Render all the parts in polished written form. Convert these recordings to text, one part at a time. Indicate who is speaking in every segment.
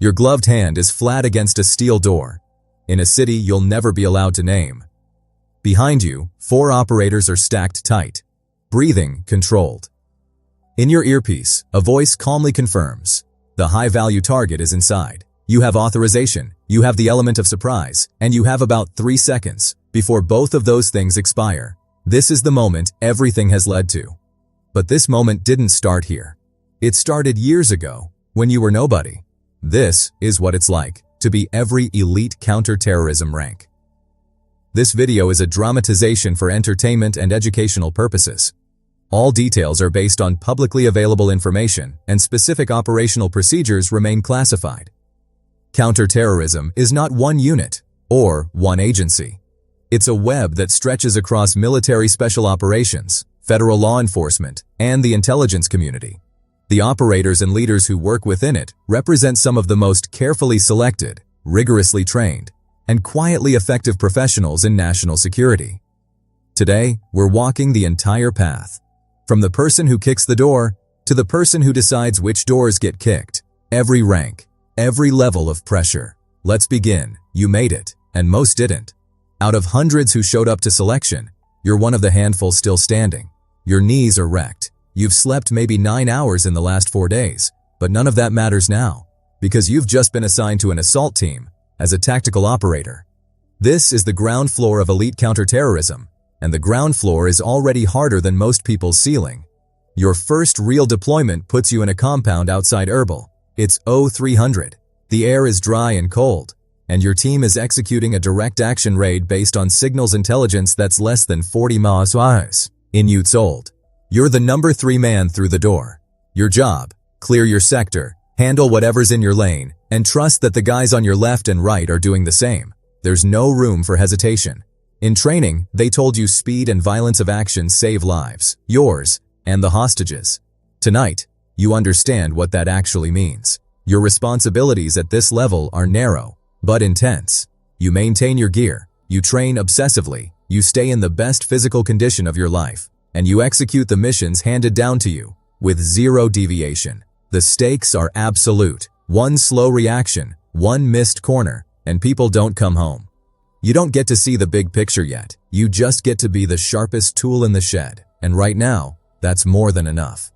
Speaker 1: Your gloved hand is flat against a steel door, in a city you'll never be allowed to name. Behind you, 4 operators are stacked tight, breathing controlled. In your earpiece, a voice calmly confirms, the high-value target is inside. You have authorization, you have the element of surprise, and you have about 3 seconds before both of those things expire. This is the moment everything has led to. But this moment didn't start here. It started years ago, when you were nobody. This is what it's like to be every elite counterterrorism rank. This video is a dramatization for entertainment and educational purposes. All details are based on publicly available information, and specific operational procedures remain classified. Counterterrorism is not one unit or one agency. It's a web that stretches across military special operations, federal law enforcement, and the intelligence community. The operators and leaders who work within it represent some of the most carefully selected, rigorously trained, and quietly effective professionals in national security. Today, we're walking the entire path. From the person who kicks the door, to the person who decides which doors get kicked. Every rank, every level of pressure. Let's begin. You made it, and most didn't. Out of hundreds who showed up to selection, you're one of the handful still standing. Your knees are wrecked. You've slept maybe 9 hours in the last 4 days, but none of that matters now, because you've just been assigned to an assault team as a tactical operator. This is the ground floor of elite counterterrorism, and the ground floor is already harder than most people's ceiling. Your first real deployment puts you in a compound outside Erbil. It's 0300. The air is dry and cold, and your team is executing a direct action raid based on signals intelligence that's less than 40 miles in utes old. You're the number 3 man through the door. Your job, clear your sector, handle whatever's in your lane, and trust that the guys on your left and right are doing the same. There's no room for hesitation. In training, they told you speed and violence of action save lives, yours, and the hostages. Tonight, you understand what that actually means. Your responsibilities at this level are narrow, but intense. You maintain your gear, you train obsessively, you stay in the best physical condition of your life, and you execute the missions handed down to you, with 0 deviation. The stakes are absolute. One slow reaction, one missed corner, and people don't come home. You don't get to see the big picture yet. You just get to be the sharpest tool in the shed, and right now, that's more than enough.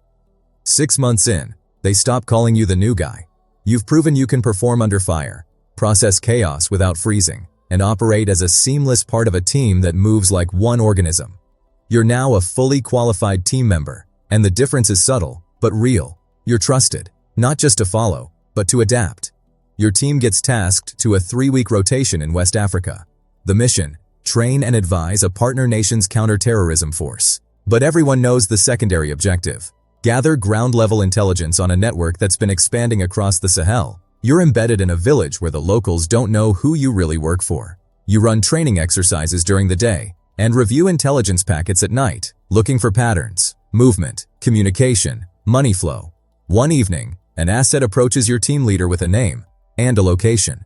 Speaker 1: 6 months in, they stop calling you the new guy. You've proven you can perform under fire, process chaos without freezing, and operate as a seamless part of a team that moves like one organism. You're now a fully qualified team member, and the difference is subtle, but real. You're trusted, not just to follow, but to adapt. Your team gets tasked to a 3-week rotation in West Africa. The mission, train and advise a partner nation's counterterrorism force. But everyone knows the secondary objective. Gather ground-level intelligence on a network that's been expanding across the Sahel. You're embedded in a village where the locals don't know who you really work for. You run training exercises during the day and review intelligence packets at night, looking for patterns, movement, communication, money flow. One evening, an asset approaches your team leader with a name and a location.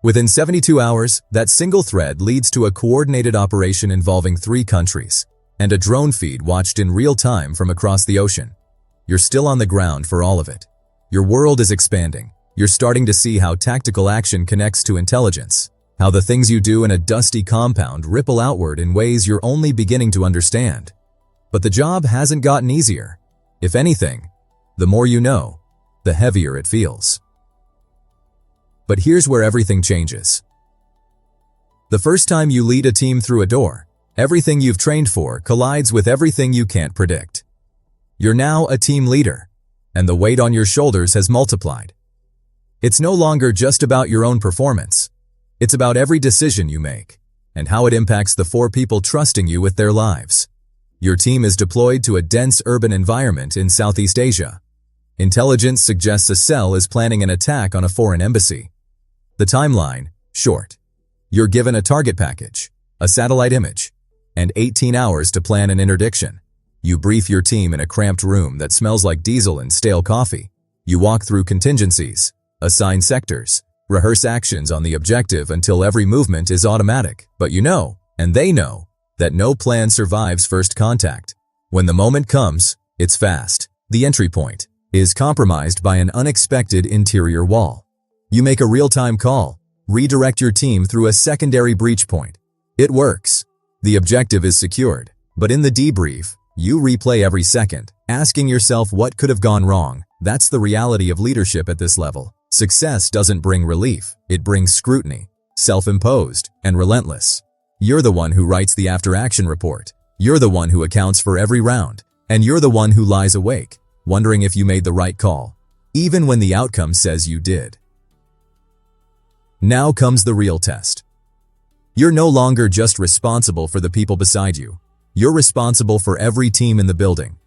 Speaker 1: Within 72 hours, that single thread leads to a coordinated operation involving 3 countries, and a drone feed watched in real time from across the ocean. You're still on the ground for all of it. Your world is expanding. You're starting to see how tactical action connects to intelligence, how the things you do in a dusty compound ripple outward in ways you're only beginning to understand. But the job hasn't gotten easier. If anything, the more you know, the heavier it feels. But here's where everything changes. The first time you lead a team through a door, everything you've trained for collides with everything you can't predict. You're now a team leader, and the weight on your shoulders has multiplied. It's no longer just about your own performance. It's about every decision you make, and how it impacts the 4 people trusting you with their lives. Your team is deployed to a dense urban environment in Southeast Asia. Intelligence suggests a cell is planning an attack on a foreign embassy. The timeline, short. You're given a target package, a satellite image, and 18 hours to plan an interdiction. You brief your team in a cramped room that smells like diesel and stale coffee. You walk through contingencies, assign sectors, rehearse actions on the objective until every movement is automatic. But you know, and they know, that no plan survives first contact. When the moment comes, it's fast. The entry point is compromised by an unexpected interior wall. You make a real-time call, redirect your team through a secondary breach point. It works. The objective is secured, but in the debrief, you replay every second, asking yourself what could have gone wrong. That's the reality of leadership at this level. Success doesn't bring relief, it brings scrutiny, self-imposed and relentless. You're the one who writes the after-action report. You're the one who accounts for every round. And you're the one who lies awake, wondering if you made the right call, even when the outcome says you did. Now comes the real test. You're no longer just responsible for the people beside you. You're responsible for every team in the building.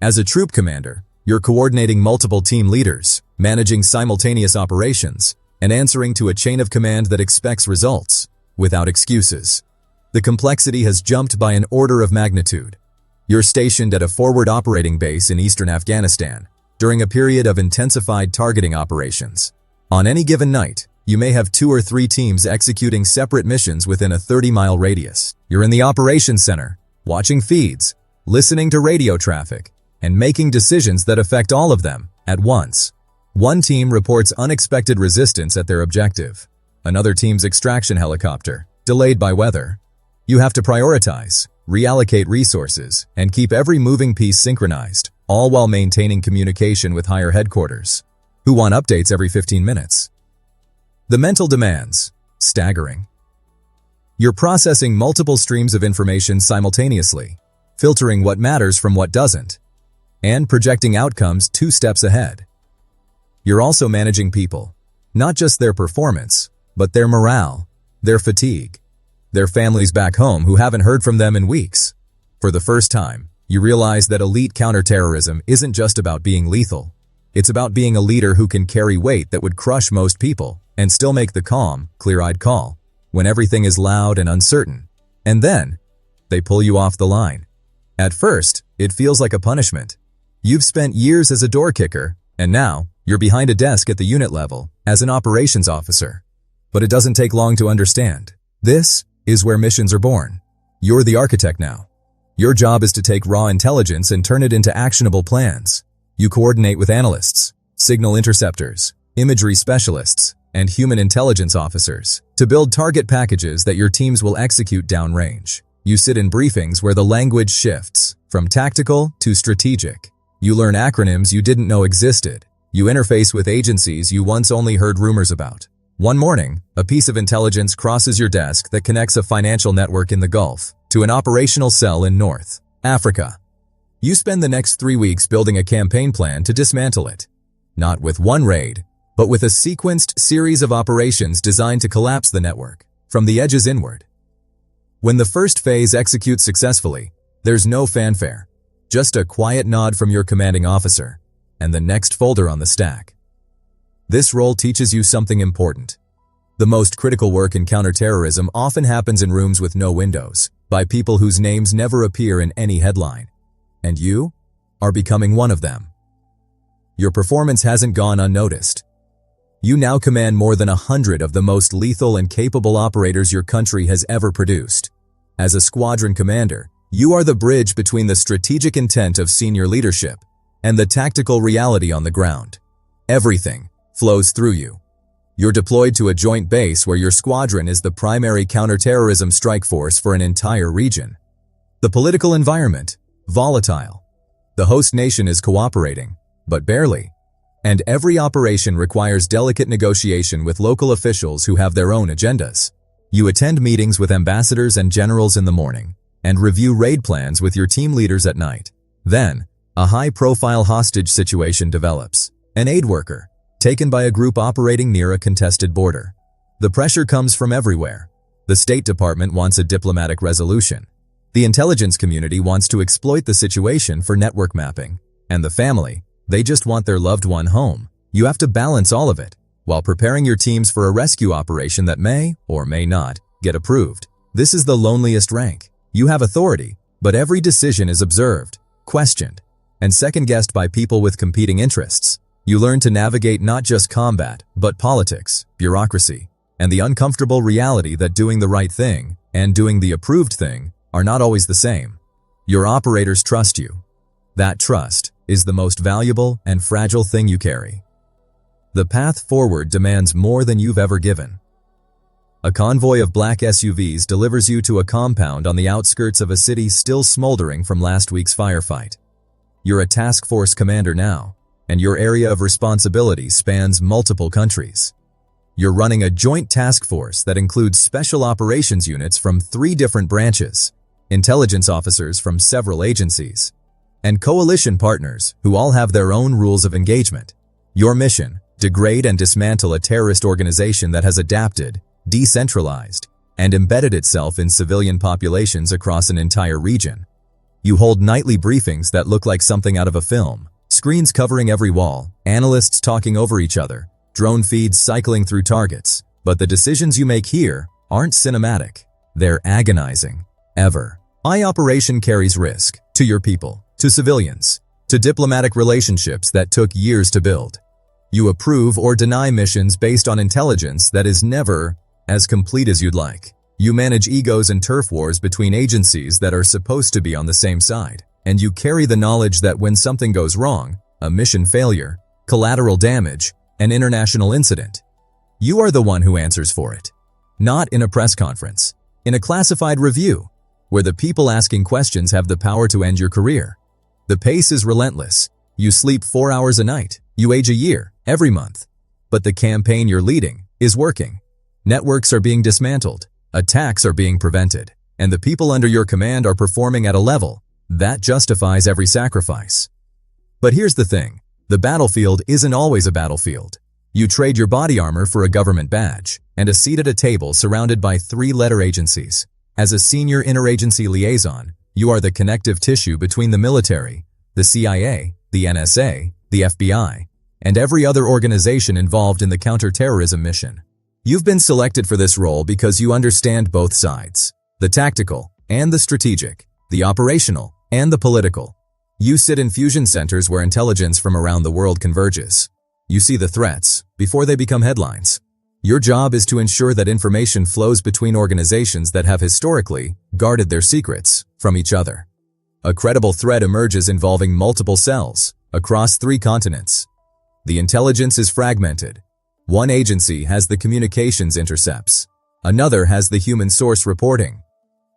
Speaker 1: As a troop commander, you're coordinating multiple team leaders, managing simultaneous operations, and answering to a chain of command that expects results, without excuses. The complexity has jumped by an order of magnitude. You're stationed at a forward operating base in eastern Afghanistan during a period of intensified targeting operations. On any given night, you may have 2 or 3 teams executing separate missions within a 30-mile radius. You're in the operations center, watching feeds, listening to radio traffic, and making decisions that affect all of them at once. One team reports unexpected resistance at their objective. Another team's extraction helicopter, delayed by weather. You have to prioritize, reallocate resources, and keep every moving piece synchronized, all while maintaining communication with higher headquarters, who want updates every 15 minutes. The mental demands, staggering. You're processing multiple streams of information simultaneously, filtering what matters from what doesn't, and projecting outcomes 2 steps ahead. You're also managing people, not just their performance, but their morale, their fatigue, their families back home who haven't heard from them in weeks. For the first time, you realize that elite counterterrorism isn't just about being lethal. It's about being a leader who can carry weight that would crush most people and still make the calm, clear-eyed call when everything is loud and uncertain. And then, they pull you off the line. At first, it feels like a punishment. You've spent years as a door kicker, and now you're behind a desk at the unit level as an operations officer. But it doesn't take long to understand. This is where missions are born. You're the architect now. Your job is to take raw intelligence and turn it into actionable plans. You coordinate with analysts, signal interceptors, imagery specialists, and human intelligence officers to build target packages that your teams will execute downrange. You sit in briefings where the language shifts from tactical to strategic. You learn acronyms you didn't know existed. You interface with agencies you once only heard rumors about. One morning, a piece of intelligence crosses your desk that connects a financial network in the Gulf to an operational cell in North Africa. You spend the next 3 weeks building a campaign plan to dismantle it. Not with one raid, but with a sequenced series of operations designed to collapse the network from the edges inward. When the first phase executes successfully, there's no fanfare, just a quiet nod from your commanding officer and the next folder on the stack. This role teaches you something important. The most critical work in counterterrorism often happens in rooms with no windows, by people whose names never appear in any headline. And you are becoming one of them. Your performance hasn't gone unnoticed. You now command more than 100 of the most lethal and capable operators your country has ever produced. As a squadron commander, you are the bridge between the strategic intent of senior leadership and the tactical reality on the ground. Everything flows through you. You're deployed to a joint base where your squadron is the primary counterterrorism strike force for an entire region. The political environment, volatile. The host nation is cooperating, but barely. And every operation requires delicate negotiation with local officials who have their own agendas. You attend meetings with ambassadors and generals in the morning, and review raid plans with your team leaders at night. Then, a high-profile hostage situation develops. An aid worker, taken by a group operating near a contested border. The pressure comes from everywhere. The State Department wants a diplomatic resolution. The intelligence community wants to exploit the situation for network mapping. And the family, they just want their loved one home. You have to balance all of it, while preparing your teams for a rescue operation that may, or may not, get approved. This is the loneliest rank. You have authority, but every decision is observed, questioned, and second-guessed by people with competing interests. You learn to navigate not just combat, but politics, bureaucracy, and the uncomfortable reality that doing the right thing and doing the approved thing are not always the same. Your operators trust you. That trust is the most valuable and fragile thing you carry. The path forward demands more than you've ever given. A convoy of black SUVs delivers you to a compound on the outskirts of a city still smoldering from last week's firefight. You're a task force commander now, and your area of responsibility spans multiple countries. You're running a joint task force that includes special operations units from 3 different branches, intelligence officers from several agencies, and coalition partners who all have their own rules of engagement. Your mission: degrade and dismantle a terrorist organization that has adapted, decentralized, and embedded itself in civilian populations across an entire region. You hold nightly briefings that look like something out of a film, screens covering every wall, analysts talking over each other, drone feeds cycling through targets. But the decisions you make here aren't cinematic. They're agonizing. My operation carries risk to your people, to civilians, to diplomatic relationships that took years to build. You approve or deny missions based on intelligence that is never as complete as you'd like. You manage egos and turf wars between agencies that are supposed to be on the same side. And you carry the knowledge that when something goes wrong, a mission failure, collateral damage, an international incident, you are the one who answers for it. Not in a press conference, in a classified review, where the people asking questions have the power to end your career. The pace is relentless. You sleep 4 hours a night. You age a year, every month. But the campaign you're leading is working. Networks are being dismantled, attacks are being prevented, and the people under your command are performing at a level that justifies every sacrifice. But here's the thing, the battlefield isn't always a battlefield. You trade your body armor for a government badge and a seat at a table surrounded by 3-letter agencies. As a senior interagency liaison, you are the connective tissue between the military, the CIA, the NSA, the FBI, and every other organization involved in the counterterrorism mission. You've been selected for this role because you understand both sides, the tactical and the strategic, the operational and the political. You sit in fusion centers where intelligence from around the world converges. You see the threats before they become headlines. Your job is to ensure that information flows between organizations that have historically guarded their secrets from each other. A credible threat emerges involving multiple cells across 3 continents. The intelligence is fragmented. One agency has the communications intercepts. Another has the human source reporting.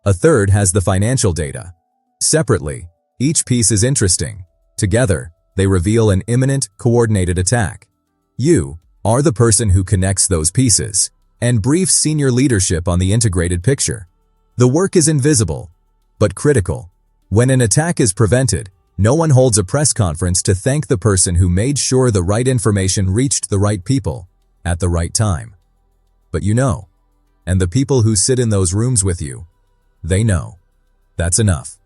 Speaker 1: A third has the financial data. Separately, each piece is interesting. Together, they reveal an imminent, coordinated attack. You are the person who connects those pieces and briefs senior leadership on the integrated picture. The work is invisible, but critical. When an attack is prevented, no one holds a press conference to thank the person who made sure the right information reached the right people at the right time. But you know, and the people who sit in those rooms with you, they know. That's enough.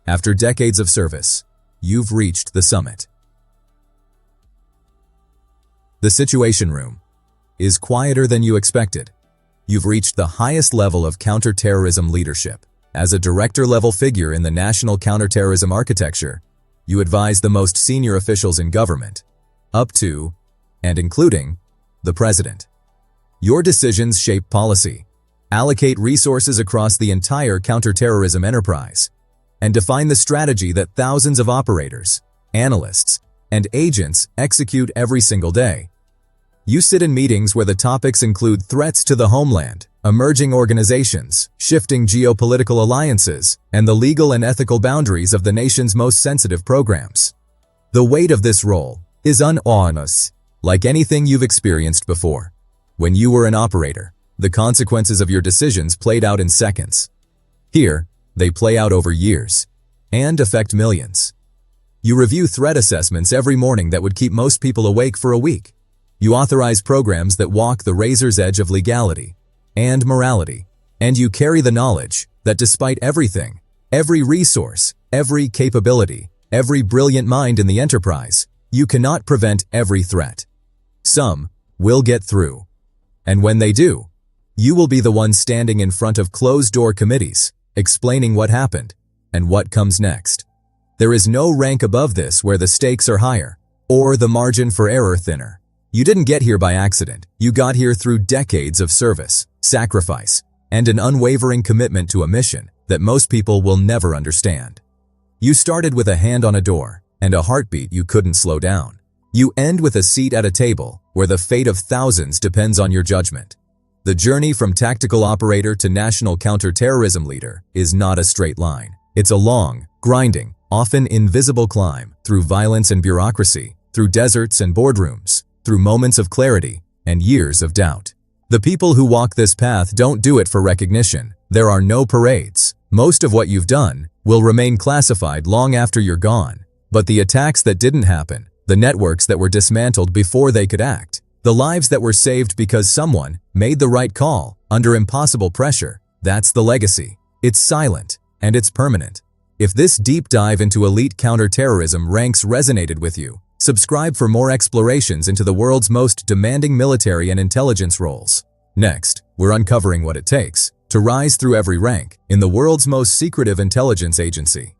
Speaker 1: After decades of service, you've reached the summit. The Situation Room is quieter than you expected. You've reached the highest level of counterterrorism leadership. As a director-level figure in the national counterterrorism architecture, you advise the most senior officials in government, up to and including the president. Your decisions shape policy, allocate resources across the entire counterterrorism enterprise, and define the strategy that thousands of operators, analysts, and agents execute every single day. You sit in meetings where the topics include threats to the homeland, emerging organizations, shifting geopolitical alliances, and the legal and ethical boundaries of the nation's most sensitive programs. The weight of this role is enormous, like anything you've experienced before. When you were an operator, the consequences of your decisions played out in seconds. Here, they play out over years and affect millions. You review threat assessments every morning that would keep most people awake for a week. You authorize programs that walk the razor's edge of legality and morality, and you carry the knowledge that despite everything, every resource, every capability, every brilliant mind in the enterprise, you cannot prevent every threat. Some will get through, and when they do, you will be the one standing in front of closed-door committees, explaining what happened and what comes next. There is no rank above this where the stakes are higher, or the margin for error thinner. You didn't get here by accident. You got here through decades of service, sacrifice, and an unwavering commitment to a mission that most people will never understand. You started with a hand on a door and a heartbeat you couldn't slow down. You end with a seat at a table where the fate of thousands depends on your judgment. The journey from tactical operator to national counterterrorism leader is not a straight line. It's a long, grinding, often invisible climb through violence and bureaucracy, through deserts and boardrooms, through moments of clarity and years of doubt. The people who walk this path don't do it for recognition. There are no parades. Most of what you've done will remain classified long after you're gone. But the attacks that didn't happen, the networks that were dismantled before they could act, the lives that were saved because someone made the right call under impossible pressure, that's the legacy. It's silent, and it's permanent. If this deep dive into elite counterterrorism ranks resonated with you, subscribe for more explorations into the world's most demanding military and intelligence roles. Next, we're uncovering what it takes to rise through every rank in the world's most secretive intelligence agency.